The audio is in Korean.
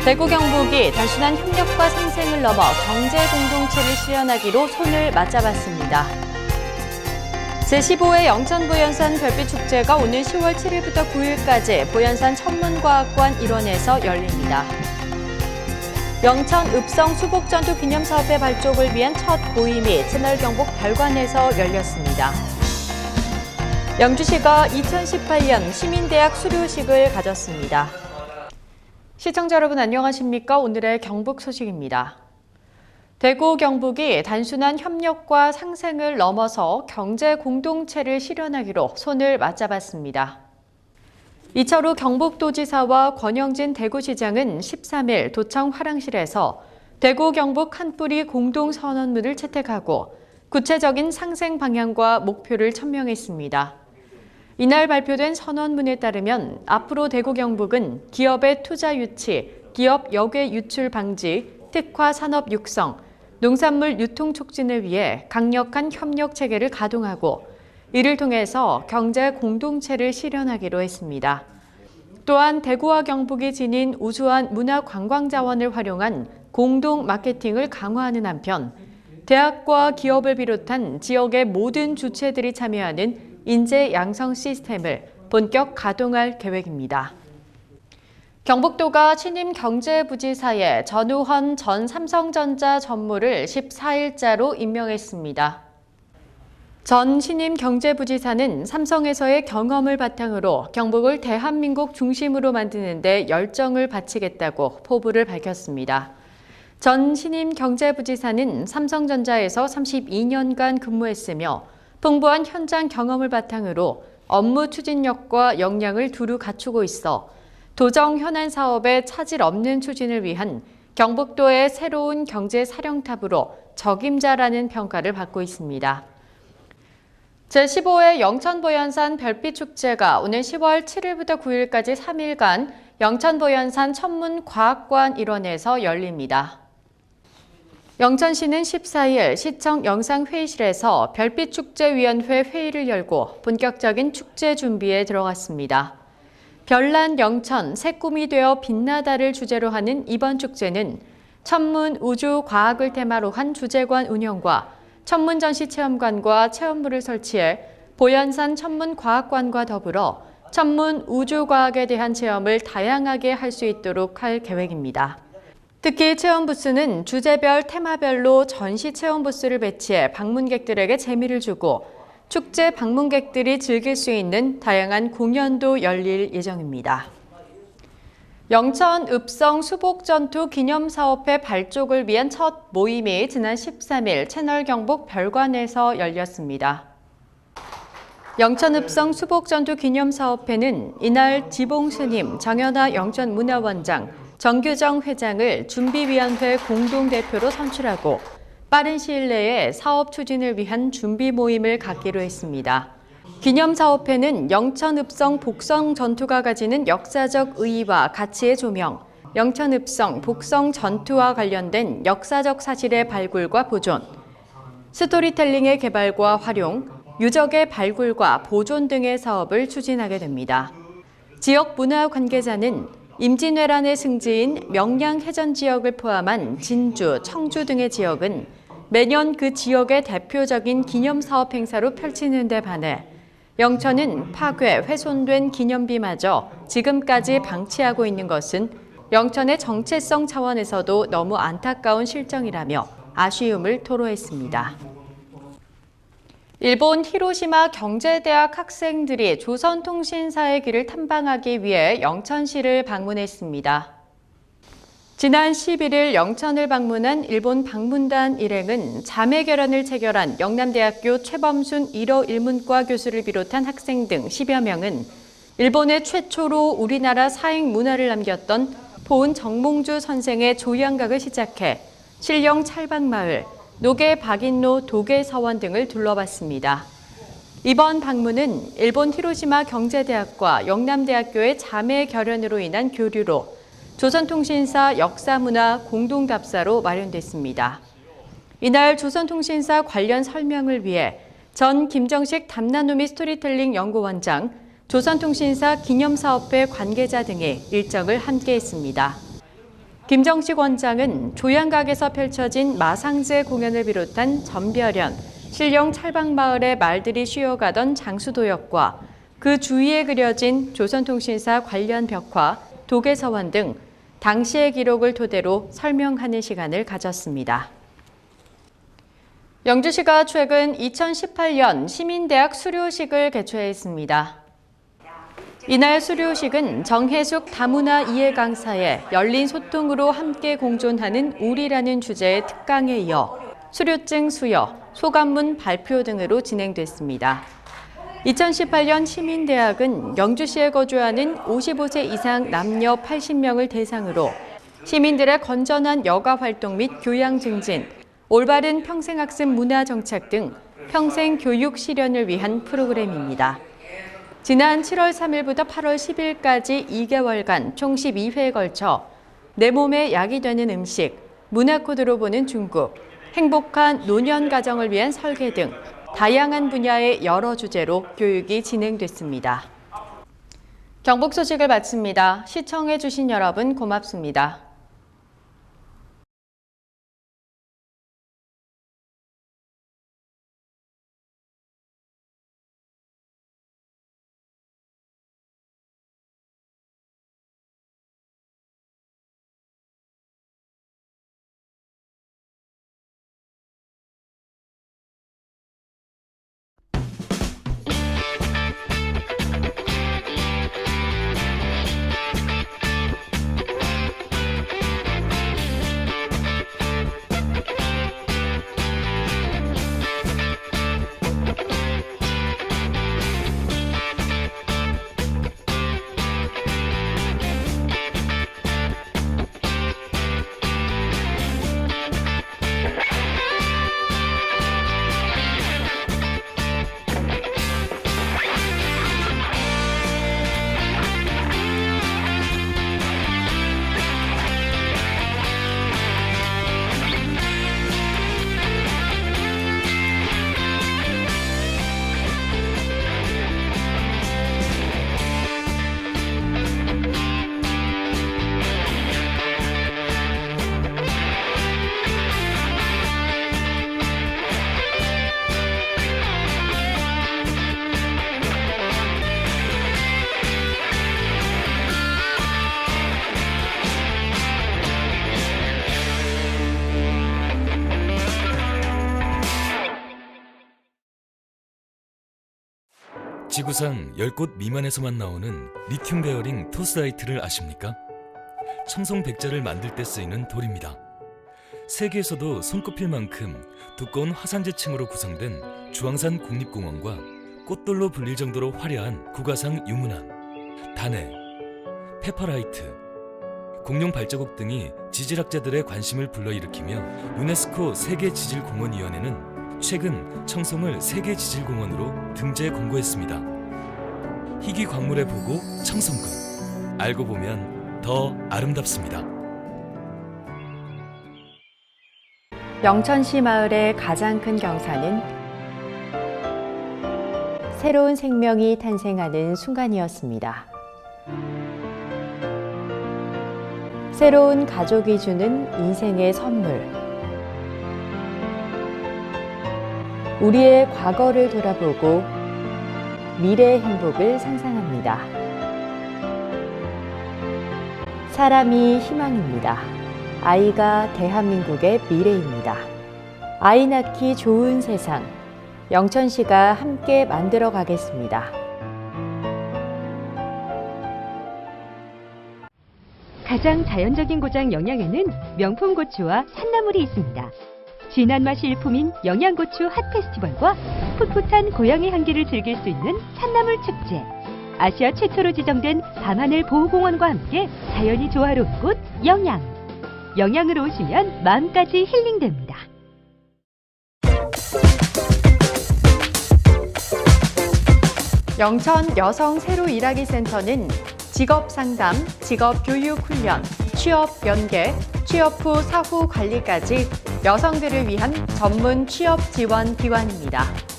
대구 경북이 단순한 협력과 상생을 넘어 경제 공동체를 실현하기로 손을 맞잡았습니다. 제15회 영천보현산 별빛축제가 오는 10월 7일부터 9일까지 보현산 천문과학관 일원에서 열립니다. 영천 읍성 수복전투 기념사업회 발족을 위한 첫 모임이 채널 경북 별관에서 열렸습니다. 영주시가 2018년 시민대학 수료식을 가졌습니다. 시청자 여러분 안녕하십니까? 오늘의 경북 소식입니다. 대구 경북이 단순한 협력과 상생을 넘어서 경제 공동체를 실현하기로 손을 맞잡았습니다. 이철우 경북도지사와 권영진 대구시장은 13일 도청 화랑실에서 대구 경북 한 뿌리 공동선언문을 채택하고 구체적인 상생 방향과 목표를 천명했습니다. 이날 발표된 선언문에 따르면 앞으로 대구 경북은 기업의 투자 유치, 기업 역외 유출 방지, 특화 산업 육성, 농산물 유통 촉진을 위해 강력한 협력 체계를 가동하고 이를 통해서 경제 공동체를 실현하기로 했습니다. 또한 대구와 경북이 지닌 우수한 문화 관광 자원을 활용한 공동 마케팅을 강화하는 한편 대학과 기업을 비롯한 지역의 모든 주체들이 참여하는 인재 양성 시스템을 본격 가동할 계획입니다. 경북도가 신임 경제부지사에 전우헌 전 삼성전자 전무를 14일자로 임명했습니다. 전 신임 경제부지사는 삼성에서의 경험을 바탕으로 경북을 대한민국 중심으로 만드는 데 열정을 바치겠다고 포부를 밝혔습니다. 전 신임 경제부지사는 삼성전자에서 32년간 근무했으며 풍부한 현장 경험을 바탕으로 업무 추진력과 역량을 두루 갖추고 있어 도정 현안 사업의 차질 없는 추진을 위한 경북도의 새로운 경제 사령탑으로 적임자라는 평가를 받고 있습니다. 제15회 영천보현산 별빛축제가 오는 10월 7일부터 9일까지 3일간 영천보현산 천문과학관 일원에서 열립니다. 영천시는 14일 시청 영상회의실에서 별빛축제위원회 회의를 열고 본격적인 축제 준비에 들어갔습니다. 별난 영천, 새 꿈이 되어 빛나다를 주제로 하는 이번 축제는 천문 우주 과학을 테마로 한 주제관 운영과 천문전시체험관과 체험물을 설치해 보현산 천문과학관과 더불어 천문 우주과학에 대한 체험을 다양하게 할 수 있도록 할 계획입니다. 특히 체험 부스는 주제별 테마별로 전시 체험 부스를 배치해 방문객들에게 재미를 주고 축제 방문객들이 즐길 수 있는 다양한 공연도 열릴 예정입니다. 영천 읍성 수복전투 기념사업회 발족을 위한 첫 모임이 지난 13일 채널 경북 별관에서 열렸습니다. 영천 읍성 수복전투 기념사업회는 이날 지봉스님, 정연아 영천문화원장, 정규정 회장을 준비위원회 공동대표로 선출하고 빠른 시일 내에 사업 추진을 위한 준비 모임을 갖기로 했습니다. 기념사업회는 영천읍성 복성 전투가 가지는 역사적 의의와 가치의 조명, 영천읍성 복성 전투와 관련된 역사적 사실의 발굴과 보존, 스토리텔링의 개발과 활용, 유적의 발굴과 보존 등의 사업을 추진하게 됩니다. 지역 문화 관계자는 임진왜란의 승지인 명량 해전 지역을 포함한 진주, 청주 등의 지역은 매년 그 지역의 대표적인 기념사업 행사로 펼치는 데 반해 영천은 파괴, 훼손된 기념비마저 지금까지 방치하고 있는 것은 영천의 정체성 차원에서도 너무 안타까운 실정이라며 아쉬움을 토로했습니다. 일본 히로시마 경제대학 학생들이 조선통신사의 길을 탐방하기 위해 영천시를 방문했습니다. 지난 11일 영천을 방문한 일본 방문단 일행은 자매결연을 체결한 영남대학교 최범순 1호 일문과 교수를 비롯한 학생 등 10여 명은 일본의 최초로 우리나라 사행 문화를 남겼던 포은 정몽주 선생의 조양각을 시작해 신령 찰방마을, 노계 박인로 도계서원 등을 둘러봤습니다. 이번 방문은 일본 히로시마 경제대학과 영남대학교의 자매 결연으로 인한 교류로 조선통신사 역사문화 공동답사로 마련됐습니다. 이날 조선통신사 관련 설명을 위해 전 김정식 담나노미 스토리텔링 연구원장, 조선통신사 기념사업회 관계자 등이 일정을 함께했습니다. 김정식 원장은 조양각에서 펼쳐진 마상제 공연을 비롯한 전별연, 신령 찰방마을의 말들이 쉬어가던 장수도역과 그 주위에 그려진 조선통신사 관련 벽화, 도계서원 등 당시의 기록을 토대로 설명하는 시간을 가졌습니다. 영주시가 최근 2018년 시민대학 수료식을 개최했습니다. 이날 수료식은 정혜숙 다문화 이해 강사의 열린 소통으로 함께 공존하는 우리라는 주제의 특강에 이어 수료증 수여, 소감문 발표 등으로 진행됐습니다. 2018년 시민대학은 영주시에 거주하는 55세 이상 남녀 80명을 대상으로 시민들의 건전한 여가 활동 및 교양 증진, 올바른 평생학습 문화 정책 등 평생 교육 실현을 위한 프로그램입니다. 지난 7월 3일부터 8월 10일까지 2개월간 총 12회에 걸쳐 내 몸에 약이 되는 음식, 문화코드로 보는 중국, 행복한 노년 가정을 위한 설계 등 다양한 분야의 여러 주제로 교육이 진행됐습니다. 경북 소식을 마칩니다. 시청해주신 여러분 고맙습니다. 지구상 10곳 미만에서만 나오는 리튬 베어링 토스아이트를 아십니까? 청송 백자를 만들 때 쓰이는 돌입니다. 세계에서도 손꼽힐 만큼 두꺼운 화산재층으로 구성된 주황산 국립공원과 꽃돌로 불릴 정도로 화려한 국가상 유문암, 단해, 페퍼라이트, 공룡 발자국 등이 지질학자들의 관심을 불러일으키며 유네스코 세계지질공원위원회는 최근 청송을 세계지질공원으로 등재 공고했습니다. 희귀 광물의 보고 청송군, 알고 보면 더 아름답습니다. 영천시 마을의 가장 큰 경사는 새로운 생명이 탄생하는 순간이었습니다. 새로운 가족이 주는 인생의 선물. 우리의 과거를 돌아보고 미래의 행복을 상상합니다. 사람이 희망입니다. 아이가 대한민국의 미래입니다. 아이 낳기 좋은 세상, 영천시가 함께 만들어 가겠습니다. 가장 자연적인 고장 영양에는 명품 고추와 산나물이 있습니다. 진한 맛이 일품인 영양고추 핫페스티벌과 풋풋한 고향의 향기를 즐길 수 있는 산나물 축제. 아시아 최초로 지정된 밤하늘 보호공원과 함께 자연이 조화로운 곳 영양. 영양으로 오시면 마음까지 힐링됩니다. 영천 여성 새로 일하기 센터는 직업상담, 직업교육훈련, 취업연계, 취업 후 사후 관리까지 여성들을 위한 전문 취업 지원 기관입니다.